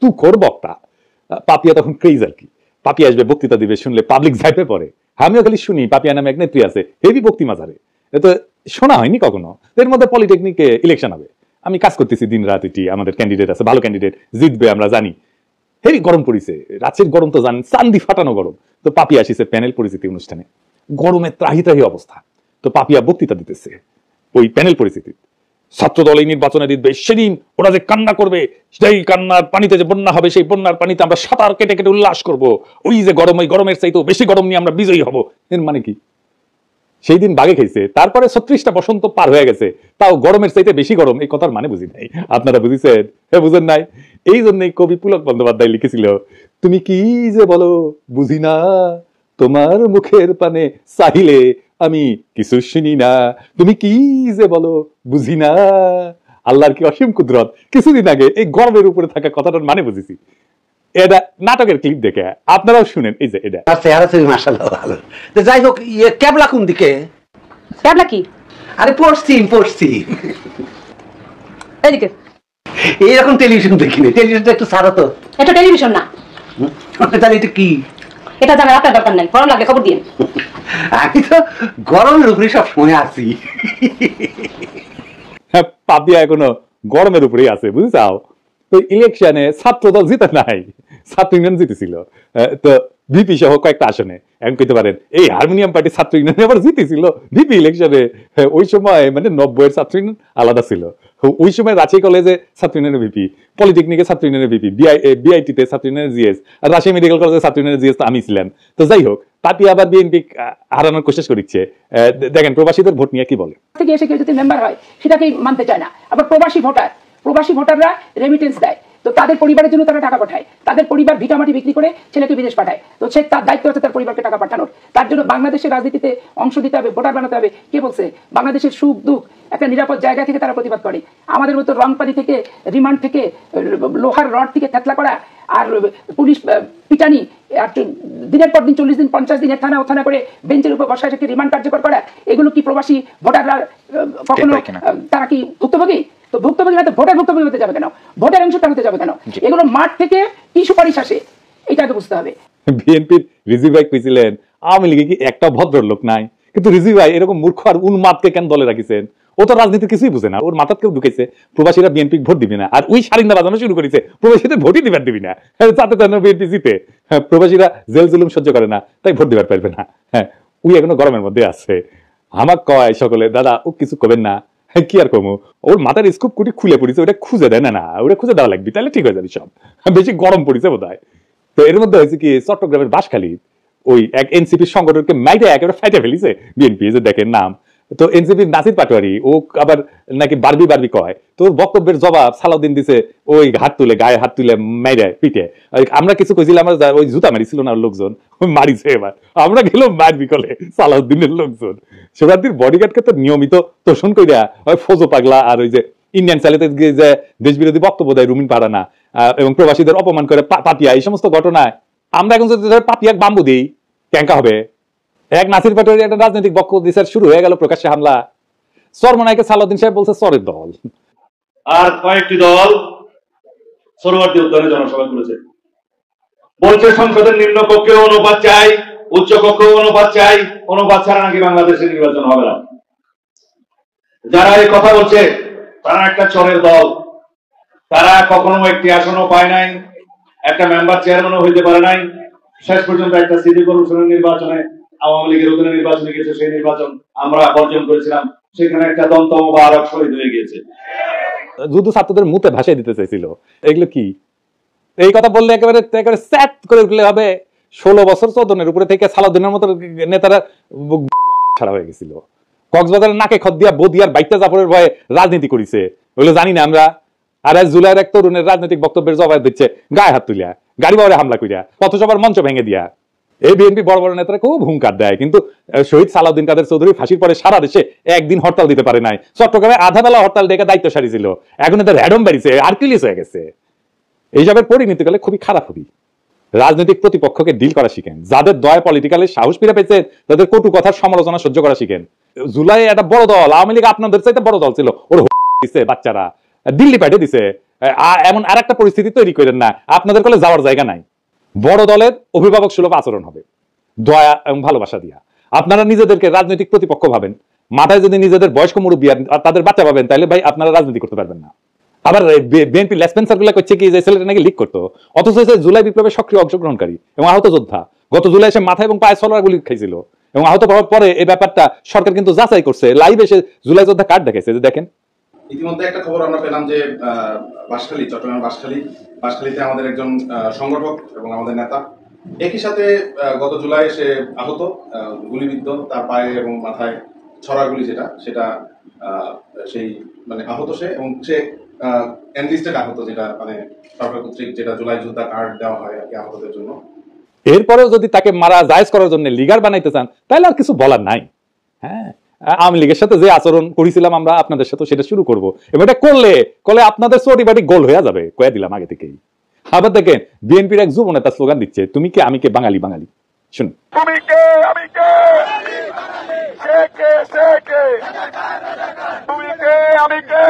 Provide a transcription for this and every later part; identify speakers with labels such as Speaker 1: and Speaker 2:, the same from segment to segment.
Speaker 1: তুখোর বক্তা। পাপিয়া তখন ক্রেজ আর কি, পাপিয়া আসবে বক্তৃতা দিবে, শুনলে পাবলিক ঝাইপে পড়ে। আমিও খালি শুনি, পাপিয়া নামে এক নেত্রী আছে, হেভি বক্তি মাজারে, তো শোনা হয়নি কখনো। এর মধ্যে পলিটেকনিকে ইলেকশন হবে, আমি কাজ করতেছি দিন রাত, এটি আমাদের ক্যান্ডিডেট আছে, ভালো ক্যান্ডিডেট, জিতবে আমরা জানি। হেভি গরম পড়িছে, রাতের গরম তো জানেন, চান্দি ফাটানো গরম। তো পাপিয়া আসিছে প্যানেল পরিচিতি অনুষ্ঠানে, গরমে ত্রাহি ত্রাহি অবস্থা। তো পাপিয়া বক্তৃতা দিতেছে ওই প্যানেল পরিস্থিতি, ছাত্র দল এই নির্বাচনে জিতবে, সেদিন ওরা যে কান্না করবে, সেই কান্নার পানিতে যে বন্যা হবে, সেই বন্যার পানিতে আমরা সাঁতার কেটে কেটে উল্লাস করব, ওই যে গরম, ওই গরমের চাইতেও বেশি গরম নিয়ে আমরা বিজয়ী হব। এর মানে কি? সেই দিন বাগে খাইছে, তারপরে 36টা বসন্ত পার হয়ে গেছে, তাও গরমের চাইতে বেশি গরম, এই কথার মানে বুঝি নাই। আপনারা বুঝিছেন? হ্যাঁ, বুঝেন নাই? এই জন্যই কবি পুলক বন্দ্যোপাধ্যায় লিখেছিল, তুমি কি যে বলো বুঝি না, তোমার মুখের পানে চাহিলে আমি কিছু শুনি না, তুমি কি যে বলো বুঝি না। আল্লাহর কি অসীম কুদরত, কিছুদিন আগে এই গর্বের উপরে থাকা কথাটার মানে বুঝেছি। এটা নাটকের ক্লিপ দেখে আপনারাও শুনেন, এই যে এটা
Speaker 2: মাশাআল্লাহ ভালো। তো যাই হোক, ক্যাবলা কোন দিকে?
Speaker 3: ক্যাবলা কি?
Speaker 2: আরে পশ্চিম
Speaker 3: এদিকে।
Speaker 2: এইরকম টেলিভিশন দেখিনি, টেলিভিশনটা একটু ছাড়ো তো।
Speaker 3: এটা টেলিভিশন না।
Speaker 2: তাহলে এটা কি?
Speaker 3: এটা জানার আপনার দরকার নাই, গরম লাগলে খবর দিন।
Speaker 2: আমি তো গরমের উপরে সব সময় আছি।
Speaker 1: পাপিয়া এখনো গরমের উপরেই আছে, বুঝছাও? তো ইলেকশনে ছাত্র দল জিতে নাই, ছাত্র ইউনিয়ন জিতেছিল, তো ভিপি সহ কয়েকটা আসনে। এখন কইতে পারেন এই হারমোনিয়াম পার্টি ছাত্র ইউনিয়ন আবার জিতেছিল ভিপি ইলেকশনে। ওই সময় মানে 90-এর ছাত্র ইউনিয়ন আলাদা ছিল। ওই সময় রাজশাহী কলেজে ছাত্র ইউনিয়নের ভিপি, পলিটেকনিকে ছাত্র ইউনিয়নের ভিপি, বিআইটিতে ছাত্র ইউনিয়নের জিএস, আর রাজশাহী মেডিকেল কলেজে ছাত্র ইউনিয়নের জিএস তো আমি ছিলাম। তো যাই হোক, পাপিয়া আবার বিএনপি হারানোর কোশিশ করছে। দেখেন প্রবাসীদের ভোট নিয়ে কি বলে।
Speaker 4: থেকে এসে কেউ যদি মেম্বার হয় সেটাকেই মানতে চায় না। আবার প্রবাসী ভোটাররা রেমিটেন্স দেয়, তো তাদের পরিবারের জন্য তারা টাকা পাঠায়, তাদের পরিবার ভিটামাটি বিক্রি করে ছেলেকে বিদেশ পাঠায়, তো সে তার দায়িত্ব আছে তার পরিবারকে টাকা পাঠানোর। তার জন্য বাংলাদেশের রাজনীতিতে অংশ দিতে হবে, ভোটার বানাতে হবে। কে বলছে? বাংলাদেশের সুখ দুঃখ একটা নিরাপদ জায়গা থেকে তারা প্রতিবাদ করে। আমাদের মতো রংপানি থেকে, রিমান্ড থেকে, লোহার রড থেকে থেতলা করা, আর পুলিশ পিটানি, আর দিনের পর দিন 40 দিন 50 দিনের থানা ওথানা করে বেঞ্চের উপর বসায় রেখে রিমান্ড কার্যকর করা, এগুলো কি প্রবাসী ভোটাররা কখনো তারা কি ভুক্তভোগী? তো ভুক্তভোগী না তো ভোটার ভুক্তভোগী হতে যাবে কেন? ভোটার অংশ হতে যাবে কেন? এগুলো মাঠ থেকে কি সুপারিশ আসে এটা তো বুঝতে হবে।
Speaker 1: বিএনপির রিজভি ভাই কইছিলেন আওয়ামী লীগে কি একটা ভদ্রলোক নাই, কিন্তু রিজভি ভাই এরকম মূর্খ আর উন্মাদকে কেন দলে রাখিছেন? ও তো রাজনীতির কিছুই বুঝে না, ওর মাথাত কেউ ঢুকেছে প্রবাসীরা বিএনপি ভোট দিবি না, আর ওই সারিন্দা বাজানো শুরু করেছে প্রবাসীদের ভোটই দিবার দিবি না, যাতে তেন বিএনপি জিতে। প্রবাসীরা জেল জুলুম সহ্য করে না, তাই ভোট দিবার পারবে না। হ্যাঁ, ওই এখনো গরমের মধ্যে আছে। আমাক কয় সকলে, দাদা ও কিছু করবেন না। কি আর কমু, ওর মাথার স্কুপ কুটি খুলে পড়েছে, ওটা খুঁজে দেয় না, ওটা খুঁজে দেওয়া লাগবে, তাহলে ঠিক হয়ে যাবে সব। বেশি গরম পড়েছে বোধ হয়। তো এর মধ্যে হয়েছে কি, চট্টগ্রামের বাঁশখালী ওই এক এনসিপি সংগঠনকে মাইটে একেবারে ফাইটে ফেলিছে বিএনপি, যে দেখেন নাম। তো এনসিপির নাসির পাটোয়ারি, ও আবার নাকি বারবি কয়, তোর বক্তব্যের জবাব সালাউদ্দিন দিছে ওই হাত তুলে, গায়ে হাত তুলে মাইরে পিঠে। আমরা কিছু কইছিলাম, আমরা ওই জুতা মারিছিল না লোকজন, মারিছে। এবার আমরা গেলাম মারবি কলে সালাউদ্দিনের লোকজন। শিবরাত্রির বডিগার্ডকে তো নিয়মিত তোষণ কইরা ওই ফোজো পাগলা আর ওই যে ইন্ডিয়ান চ্যানেলে যে দেশ বিরোধী বক্তব্য দেয় রুমিন পারানা, এবং প্রবাসীদের অপমান করে পাপিয়া, এই সমস্ত ঘটনায় আমরা এখন যদি পাপিয়াক বাম্বু দিই ক্যাঙ্কা হবে। এক নাসির পাটোয়ারি একটা রাজনৈতিক বক্তব্য দিছে, শুরু হয়ে গেল প্রকাশ্যে হামলা। চরমনাইকে সালাউদ্দিন সাহেব বলছে চরের দল,
Speaker 5: আর কয়েকটি দল সরোয়ার্দী উদ্যানে জনসভা করেছে, বলছে সংসদের নিম্ন কক্ষে অনুপাত চাই, উচ্চ কক্ষে অনুপাত চাই, অনুপাত ছাড়া নাকি বাংলাদেশে নির্বাচন হবে না। যারা এই কথা বলছে তারা একটা চরের দল, তারা কখনো একটি আসনও পায় নাই, একটা মেম্বার চেয়ারম্যানও হইতে পারে নাই। শেষ পর্যন্ত একটা সিটি কর্পোরেশনের নির্বাচনে আওয়ামী লীগের অধীনে নির্বাচনে গেছে, সেই নির্বাচন আমরা বর্জন করেছিলাম, সেখানে একটা দন্ত মোবারক শহীদ হয়ে গিয়েছে।
Speaker 1: যুদ্ধ ছাত্রদের মুখে ভাষায় দিতে চাইছিল। এগুলো কি? এই কথা বললে একেবারে স্যাট করে উঠলে হবে। 16 বছর চৌধনের উপরে থেকে সালাউদ্দিনের মতো নেতারা ছাড়া হয়ে গেছিল। কক্সবাজারের নাকে খত দিয়া বদিয়ার বাইকটা জাফরের ভয়ে রাজনীতি করেছে, ওগুলো জানি না আমরা। আর জুলাইয়ের এক তরুণের রাজনৈতিক বক্তব্যের জবাব দিচ্ছে গায়ে হাত তুলিয়া, গাড়ি বাড়ে হামলা করিয়া, পথসভার মঞ্চ ভেঙে দিয়া। এই বিএনপি বড় বড় নেতারা খুব হুঙ্কার দেয়, কিন্তু শহীদ সালাউদ্দিন কাদের চৌধুরী ফাঁসির পরে সারা দেশে একদিন হরতাল দিতে পারে নাই। চট্টগ্রামে আধা বেলা হরতাল ডেকে দায়িত্ব সারি ছিল, এখন এদের র্যাডম বেরিয়েছে, আর্কিলিস হয়ে গেছে। এইসবের পরিণতি কালে খুবই খারাপ হবে। রাজনৈতিক প্রতিপক্ষকে ডিল করা শিখেন, যাদের দয়া পলিটিক্যালে সাহস ফিরে পেয়েছে তাদের কটু কথার সমালোচনা সহ্য করা শিখেন। জুলাই একটা বড় দল, আওয়ামী লীগ আপনাদের চাইতে বড় দল ছিল, ওর বাচ্চারা দিল্লি পাঠিয়ে দিছে। এমন আর একটা পরিস্থিতি তৈরি করেন না আপনাদের কোলে যাওয়ার জায়গা নাই। বড় দলের অভিভাবক সুলভ আচরণ হবে, দয়া এবং ভালোবাসা দিয়া। আপনারা নিজেদেরকে রাজনৈতিক প্রতিপক্ষ ভাবেন, মাথায় যদি নিজেদের বয়স্ক মুরব্বী আর তাদের বাচ্চা ভাবেন, তাহলে ভাই আপনারা রাজনীতি করতে পারবেন না। আবার বিএনপি লেসপেন্সার গুলা করছে কি যে ছেলেটা নাকি লিক করতো, অথচ জুলাই বিপ্লবে সক্রিয় অংশগ্রহণকারী এবং আহত যোদ্ধা। গত জুলাই এসে মাথায় এবং পায়ে সলোয়ার গুলি খাইছিল এবং আহত হওয়ার পরে এই ব্যাপারটা সরকার কিন্তু যাচাই করছে, লাইভ এসে জুলাই যোদ্ধা কার্ড দেখাইছে যে দেখেন।
Speaker 6: ইতিমধ্যে একটা খবর আমরা পেলাম যে বাঁশখালী, চট্টগ্রাম বাঁশখালীতে আমাদের একজন সংগঠক এবং আমাদের নেতা একই সাথে গত জুলাই সে আহত, গুলিবিদ্ধ, তার পায়ে এবং মাথায় ছড়াগুলি সেটা সেই মানে আহত সে, এবং সে এনলিস্টেড আহত, যেটা মানে সরকার কর্তৃক যেটা জুলাই যোদ্ধা কার্ড দেওয়া হয় আর কি আহতদের জন্য।
Speaker 1: এরপরেও যদি তাকে মারা জায়েজ করার জন্য লিগার বানাইতে চান তাহলে আর কিছু বলার নাই। হ্যাঁ, আওয়ামী লীগের সাথে যে আচরণ করেছিলাম আমরা আপনাদের সাথে সেটা শুরু করব, এবং এটা করলে আপনাদের চটি বাটি গোল হয়ে যাবে, কয়ে দিলাম আগে থেকেই। আবার দেখেন বিএনপির এক যুব নেতা স্লোগান দিচ্ছে, তুমি কে আমি কে বাঙালি বাঙালি। শুনুন,
Speaker 7: তুমি কে আমি কে, সে কে সে কে, তুমি কে আমি কে,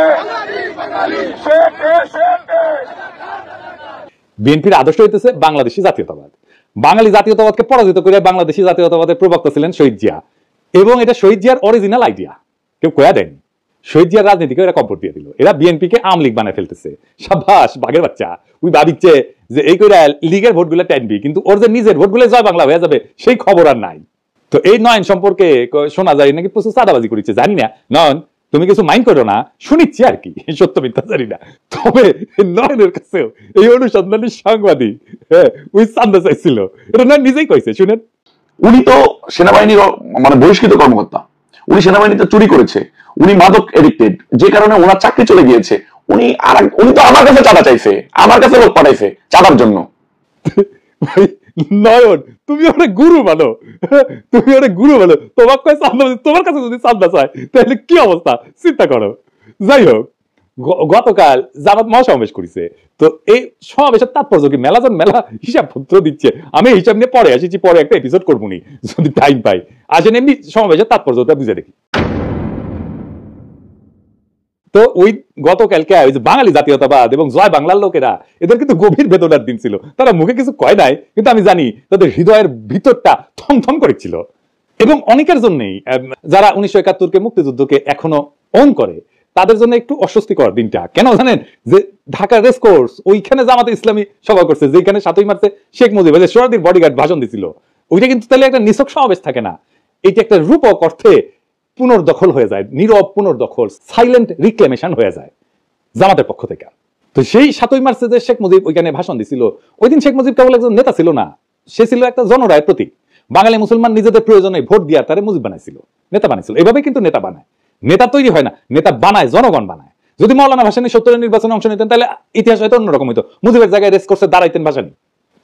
Speaker 7: সে কে সে কে।
Speaker 1: বিএনপির আদর্শ হইতেছে বাংলাদেশী জাতীয়তাবাদ। বাঙালি জাতীয়তাবাদকে পরাজিত করে বাংলাদেশী জাতীয়তাবাদের প্রবক্তা ছিলেন শহীদ জিয়া, এবং এটা শহীদ জিয়ার অরিজিনাল আইডিয়া, কেউ কয়া দেয়নি। শহীদ জিয়ার রাজনীতিকে এরা কম্পোর্ট দিয়ে দিল, এরা বিএনপিকে আওয়ামী লীগ বানায় ফেলতেছে। সাবাস বাঘের বাচ্চা, ওই ভাবিচ্ছে যে এই করে লীগের ভোটগুলো টানবি, কিন্তু ওর যে নিজের ভোটগুলো জয় বাংলা হয়ে যাবে সেই খবর আর নাই। তো এই নয়ন সম্পর্কে শোনা যায় নাকি প্রচুর চাঁদাবাজি করেছে, জানি না। নয়ন তুমি কিছু মাইন্ড করো না, শুনিচ্ছি আর কি, সত্য মিথ্যা জানি না। তবে নয়নের কাছেও এই অনুসন্ধানী সাংবাদিক ওই চান্দা চাইছিল, এটা নয় নিজেই কইছে, শুনেন।
Speaker 8: উনি তো সেনাবাহিনীর মানে বহিষ্কৃত কর্মকর্তা, উনি সেনাবাহিনীতে চুরি করেছে, উনি মাদক এডিক্টেড, যে কারণে ওনার চাকরি চলে গিয়েছে। উনি তো আমার কাছে চাঁদা চাইছে, আমার কাছে লোক পাঠাইছে চাঁদার জন্য।
Speaker 1: নয়ন তুমি অনেক গুরু মানো, তুমি অনেক গুরু মানো, তোমার কাছে চান্দা, তোমার কাছে যদি চান্দা চায় তাহলে কি অবস্থা চিন্তা করো। যাই হোক, গতকাল জামাত মহাসমাবেশ করেছে, তো এই সমাবেশের তাৎপর্য কি মেলাজন মেলা হিসাব পত্র দিচ্ছে, আমি হিসাব নিয়ে পরে আসিছি, পরে একটা এপিসোড করবো নি যদি টাইম পাই। আসেন এমনি সমাবেশের তাৎপর্যটা বুঝে দেখি। তো ওই গতকালকে ওই যে বাঙালি জাতীয়তাবাদ এবং জয় বাংলার লোকেরা, এদের কিন্তু গভীর বেদনার দিন ছিল। তারা মুখে কিছু কয় নাই, কিন্তু আমি জানি তাদের হৃদয়ের ভিতরটা থমথম করেছিল। এবং অনেকের জন্যই যারা 1971-কে মুক্তিযুদ্ধকে এখনো অন করে, তাদের জন্য একটু অস্বস্তিকর দিনটা। কেন জানেন? যে ঢাকা রেসকোর্স ওইখানে জামাতে ইসলামী সভা করছে, যেখানে 7ই মার্চে শেখ মুজিব সোহরাওয়ার্দীর বডিগার্ড ভাষণ দিছিল, ওইটা কিন্তু তাহলে একটা নিছক সমাবেশ থাকে না, এইটা একটা রূপক অর্থে পুনর্দখল হয়ে যায়, নীরব পুনর্দখল, সাইলেন্ট রিক্লেমেশন হয়ে যায় জামাতের পক্ষ থেকে। তো সেই 7ই মার্চে যে শেখ মুজিব ওইখানে ভাষণ দিছিল, ওই দিন শেখ মুজিব কেবল একজন নেতা ছিল না, সে ছিল একটা জনরায়ের প্রতীক। বাঙালি মুসলমান নিজেদের প্রয়োজনে ভোট দিয়ে তারে মুজিব বানাইছিল, নেতা বানাইছিল। এভাবে কিন্তু নেতা বানায়, নেতা তৈরি হয় না, নেতা বানায় জনগণ বানায়। যদি মৌলানা ভাসানী 70-এর নির্বাচনে অংশ নিতেন তাহলে ইতিহাস হয়তো অন্যরকম হইতো, মুজিবের জায়গায় রেসকোর্সে দাঁড়াইতেন ভাসানী।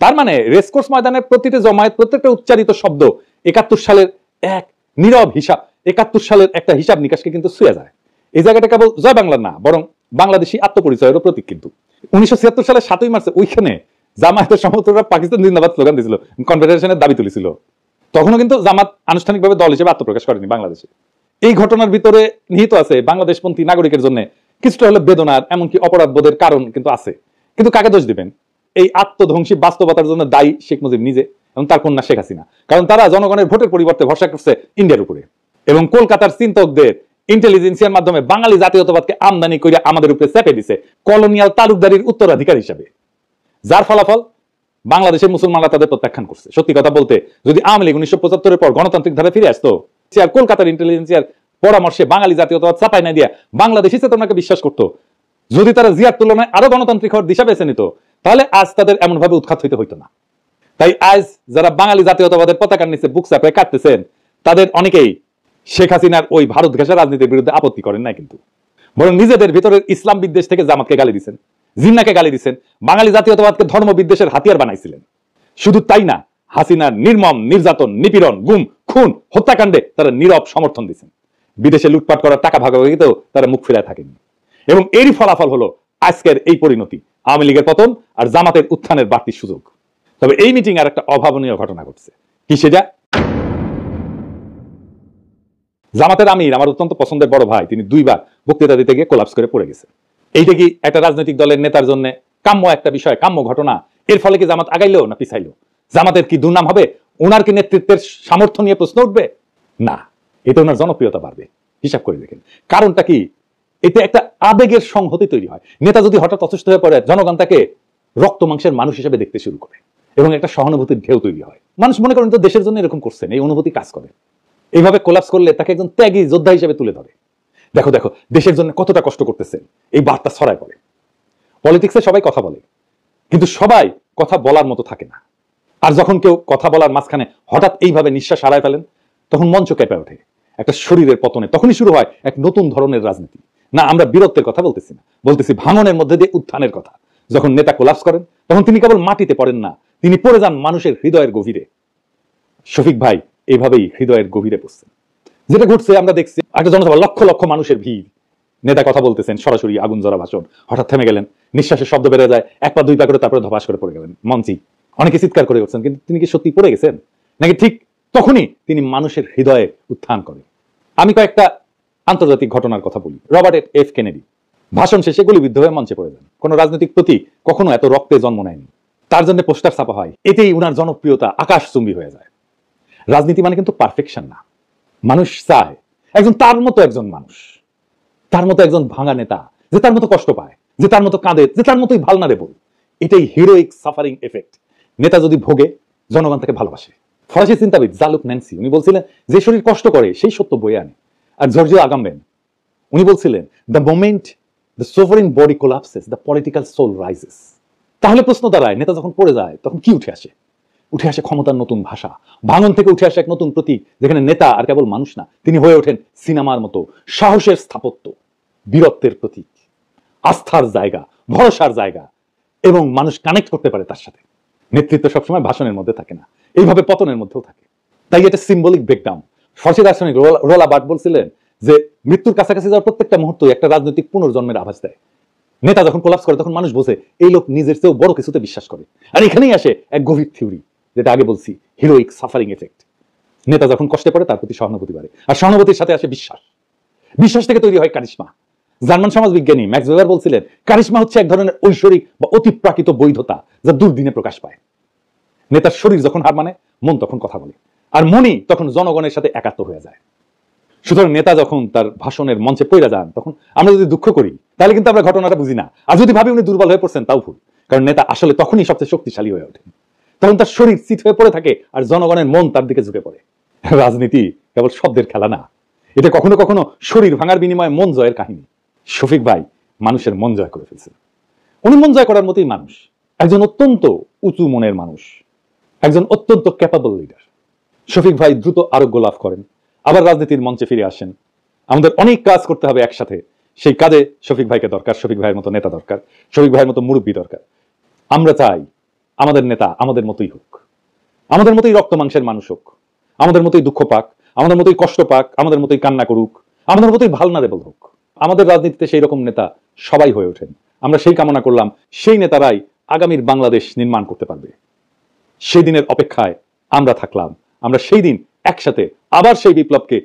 Speaker 1: তার মানে রেসকোর্স ময়দানের প্রতিটি জমায়েত, প্রত্যেকটা উচ্চারিত শব্দ 71 সালের এক নীরব হিসাব, 71 সালের একটা হিসাব নিকাশকে কিন্তু ছুঁয়ে যায়। এই জায়গাটা কেবল জয় বাংলার না, বরং বাংলাদেশী আত্মপরিচয়েরও প্রতীক। কিন্তু 1976 সালের 7ই মার্চে ওইখানে জামায়াতের সমর্থকরা পাকিস্তান জিন্দাবাদ স্লোগান দিয়েছিল, কনফেডারেশনের দাবি তুলেছিল। তখনও কিন্তু জামাত আনুষ্ঠানিকভাবে দল হিসেবে আত্মপ্রকাশ করেনি বাংলাদেশে। এই ঘটনার ভিতরে নিহিত আছে বাংলাদেশপন্থী নাগরিকের জন্য কিছুটা হলে বেদনার, এমনকি অপরাধ বোধের কারণ কিন্তু আছে। কিন্তু কাকে দোষ দিবেন? এই আত্মধ্বংসী বাস্তবতার জন্য দায়ী শেখ মুজিব নিজে এবং তার কন্যা শেখ হাসিনা। কারণ তারা জনগণের ভোটের পরিবর্তে ভরসা করছে ইন্ডিয়ার উপরে, এবং কলকাতার চিন্তকদের ইন্টেলিজেন্সিয়ার মাধ্যমে বাঙালি জাতীয়তাবাদকে আমদানি করে আমাদের উপরে চেপে দিছে কলোনিয়াল তালুকদারির উত্তরাধিকার হিসাবে, যার ফলাফল বাংলাদেশের মুসলমানরা তাদের প্রত্যাখ্যান করছে। সত্যি কথা বলতে, যদি আওয়ামী লীগ 1975-এর পর গণতান্ত্রিক ধারা ফিরে আসতো, কলকাতার ইন্টেলিজেন্সিয়ার পরামর্শে বাঙালি জাতীয়তাবাদ চাপাই না দিয়া বাংলাদেশি চেতনাকে বিশ্বাস করতো, যদি তারা জিয়ার তুলনায় আরো গণতান্ত্রিক হওয়ার দিশা বেছে নিত, তাহলে আজ তাদের এমন ভাবে উৎখাত হইতে হইতো না। তাই আজ যারা বাঙালি জাতীয়তাবাদের পতাকার নিচে বুক চাপড়ে কাটতেছেন, তাদের অনেকেই শেখ হাসিনার ওই ভারত ঘেঁষা রাজনীতির বিরুদ্ধে আপত্তি করেন নাই, কিন্তু বরং নিজেদের ভিতরের ইসলাম বিদ্বেষ থেকে জামাতকে গালি দিচ্ছেন, জিন্নাকে গালি দিচ্ছেন, বাঙালি জাতীয়তাবাদকে ধর্ম বিদ্বেষের হাতিয়ার বানাইছিলেন। শুধু তাই না, হাসিনার নির্মম নির্যাতন, নিপীড়ন, গুম, খুন, হত্যাকাণ্ডে তারা নীরব সমর্থন দিচ্ছেন। বিদেশে লুটপাট করার টাকা ভাগাভাগিতেও তারা মুখ ফিরায় থাকেনি। এবং এরই ফলাফল হলো আজকের এই পরিণতি, আওয়ামী লীগের পতন আর জামাতের উত্থানের বাড়তি সুযোগ। তবে এই মিটিং আর একটা অভাবনীয় ঘটনা ঘটছে। কি সেটা? জামাতের আমির, আমার অত্যন্ত পছন্দের বড় ভাই, তিনি 2বার বক্তৃতা দিতে গিয়ে কোলাপস করে পড়ে গেছে। এইটা কি একটা রাজনৈতিক দলের নেতার জন্য কাম্য একটা বিষয়, কাম্য ঘটনা? এর ফলে কি জামাত আগাইলো না পিছাইলো? জামাতের কি দুর্নাম হবে? ওনার কি নেতৃত্বের সামর্থ্য নিয়ে প্রশ্ন উঠবে? না, এতে ওনার জনপ্রিয়তা বাড়বে। হিসাব করে দেখেন কারণটা কি। এতে একটা আবেগের সংহতি তৈরি হয়। নেতা যদি হঠাৎ অসুস্থ হয়ে পড়ে, জনগণ তাকে রক্ত মাংসের মানুষ হিসেবে দেখতে শুরু করে এবং একটা সহানুভূতির ঢেউ তৈরি হয়। মানুষ মনে করেন তো দেশের জন্য এরকম করছেন, এই অনুভূতি কাজ করে। এইভাবে কোলাপস করলে তাকে একজন ত্যাগী যোদ্ধা হিসেবে তুলে ধরে। দেখো দেখো দেশের জন্য কতটা কষ্ট করতেছেন, এই বার্তা ছড়ায় পড়ে। পলিটিক্সে সবাই কথা বলে, কিন্তু সবাই কথা বলার মতো থাকে না। আর যখন কেউ কথা বলার মাঝখানে হঠাৎ এইভাবে নিঃশ্বাস হারায় ফেলেন, তখন মঞ্চ কেঁপে ওঠে একটা শরীরের পতনে। তখনই শুরু হয় এক নতুন ধরনের রাজনীতি। না, আমরা বীরত্বের কথা বলতেছি না, বলতেছি ভাঙনের মধ্যে দিয়ে উত্থানের কথা। যখন নেতা কোলাপস করেন, তখন তিনি কেবল মাটিতে পড়েন না, তিনি পড়ে যান মানুষের হৃদয়ের গভীরে। শফিক ভাই এইভাবেই হৃদয়ের গভীরে পড়ছেন। যেটা ঘটছে আমরা দেখছি, একটা জনসভা, লক্ষ লক্ষ মানুষের ভিড়, নেতা কথা বলতেছেন, সরাসরি আগুন জ্বলা ভাষণ, হঠাৎ থেমে গেলেন, নিঃশ্বাসের শব্দ বেড়ে যায়, এক পা দুই পা করে, তারপরে ধপাস করে পড়ে গেলেন মঞ্চে। অনেকে চিৎকার করে উঠছেন, কিন্তু তিনি কি সত্যি পড়ে গেছেন নাকি ঠিক তখনই তিনি মানুষের হৃদয়ে উত্থান করেন? আমি কয়েকটা আন্তর্জাতিক ঘটনার কথা বলি। রবার্ট এফ কেনেডি ভাষণ শেষে গুলিবিদ্ধ হয়ে মঞ্চে পড়ে যান। কোন রাজনৈতিক প্রতীক কখনো এত রক্তে জন্ম নেয়নি। তার জন্য পোস্টার ছাপা হয়, এতেই উনার জনপ্রিয়তা আকাশচুম্বী হয়ে যায়। রাজনীতি মানে কিন্তু পারফেকশন না। মানুষ চায় একজন তার মতো একজন মানুষ, তার মতো একজন ভাঙা নেতা, যে তার মতো কষ্ট পায়, যে তার মতো কাঁদে, যে তার মতোই ভালনারেবল। এটাই হিরোইক সাফারিং এফেক্ট। নেতা যদি ভোগে, জনগণ তাকে ভালোবাসে। ফরাসি চিন্তাবিদ জালুক ন্যান্সি উনি বলছিলেন, যে শরীর কষ্ট করে সেই সত্য বয়ে আনে। আর জর্জিও আগামবেন উনি বলছিলেন, the moment the sovereign body collapses the political soul rises. তাহলে প্রশ্ন দাঁড়ায়, নেতা যখন পড়ে যায় তখন কি উঠে আসে? উঠে আসে ক্ষমতার নতুন ভাষা। ভাঙন থেকে উঠে আসে এক নতুন প্রতীক, যেখানে নেতা আর কেবল মানুষ না, তিনি হয়ে ওঠেন সিনেমার মতো সাহসের স্থাপত্য, বীরত্বের প্রতীক, আস্থার জায়গা, ভরসার জায়গা, এবং মানুষ কানেক্ট করতে পারে তার সাথে। নেতৃত্ব সবসময় ভাষণের মধ্যে থাকে না, এইভাবে পতনের মধ্যেও থাকে। তাই এটা সিম্বলিক ব্রেকডাউন। ফরাসি দার্শনিক রোলা বার্ট বলছিলেন যে মৃত্যুর কাছাকাছি যাওয়ার প্রত্যেকটা মুহূর্তই একটা রাজনৈতিক পুনর্জন্মের আভাস দেয়। নেতা যখন কোলাপস করে, তখন মানুষ বোঝে এই লোক নিজের চেয়েও বড় কিছুতে বিশ্বাস করে। আর এখানেই আসে এক গভীর থিওরি, যেটা আগে বলছি, হিরোইক সাফারিং এফেক্ট। নেতা যখন কষ্টে পড়ে, তার প্রতি সহানুভূতি বাড়ে, আর সহানুভূতির সাথে আসে বিশ্বাস। বিশ্বাস থেকে তৈরি হয় কারিশমা। জার্মান সমাজবিজ্ঞানী ম্যাক্স ওয়েবার বলছিলেন, কারিশমা হচ্ছে এক ধরনের ঐশ্বরিক বা অতিপ্রাকৃত বৈধতা, যা দুর্দিনে প্রকাশ পায়। নেতার শরীর যখন হার মানে, মন তখন কথা বলে, আর মনই তখন জনগণের সাথে একাত্ম হয়ে যায়। সুতরাং নেতা যখন তার ভাষণের মঞ্চে পড়ে যান, তখন আমরা যদি দুঃখ করি, তাহলে কিন্তু আমরা ঘটনাটা বুঝি না। আর যদি ভাবি উনি দুর্বল হয়ে পড়ছেন, তাও ভুল। কারণ নেতা আসলে তখনই সবচেয়ে শক্তিশালী হয়ে ওঠেন, তখন তার শরীর চিত হয়ে পড়ে থাকে আর জনগণের মন তার দিকে ঝুঁকে পড়ে। রাজনীতি কেবল শব্দের খেলা না, এটা কখনো কখনো শরীর ভাঙার বিনিময়ে মন জয়ের কাহিনী। শফিক ভাই মানুষের মন জয় করে ফেলছেন। উনি মন জয় করার মতোই মানুষ, একজন অত্যন্ত উঁচু মনের মানুষ, একজন অত্যন্ত ক্যাপাবল লিডার। শফিক ভাই দ্রুত আরোগ্য লাভ করেন, আবার রাজনীতির মঞ্চে ফিরে আসেন। আমাদের অনেক কাজ করতে হবে একসাথে, সেই কাজে শফিক ভাইকে দরকার, শফিক ভাইয়ের মতো নেতা দরকার, শফিক ভাইয়ের মতো মুরব্বী দরকার। আমরা চাই আমাদের নেতা আমাদের মতোই হোক, আমাদের মতোই রক্ত মাংসের মানুষ হোক, আমাদের মতোই দুঃখ পাক, আমাদের মতোই কষ্ট পাক, আমাদের মতোই কান্না করুক, আমাদের মতোই ভালনারেবল হোক। আমাদের রাজনীতিতে সেই রকম নেতা সবাই হয়ে ওঠেন। আমরা সেই কামনা করলাম, সেই নেতারাই আগামীর বাংলাদেশ নির্মাণ করতে পারবে। সেই দিনের অপেক্ষায় আমরা থাকলাম। আমরা সেই দিন একসাথে আবার সেই বিপ্লবকে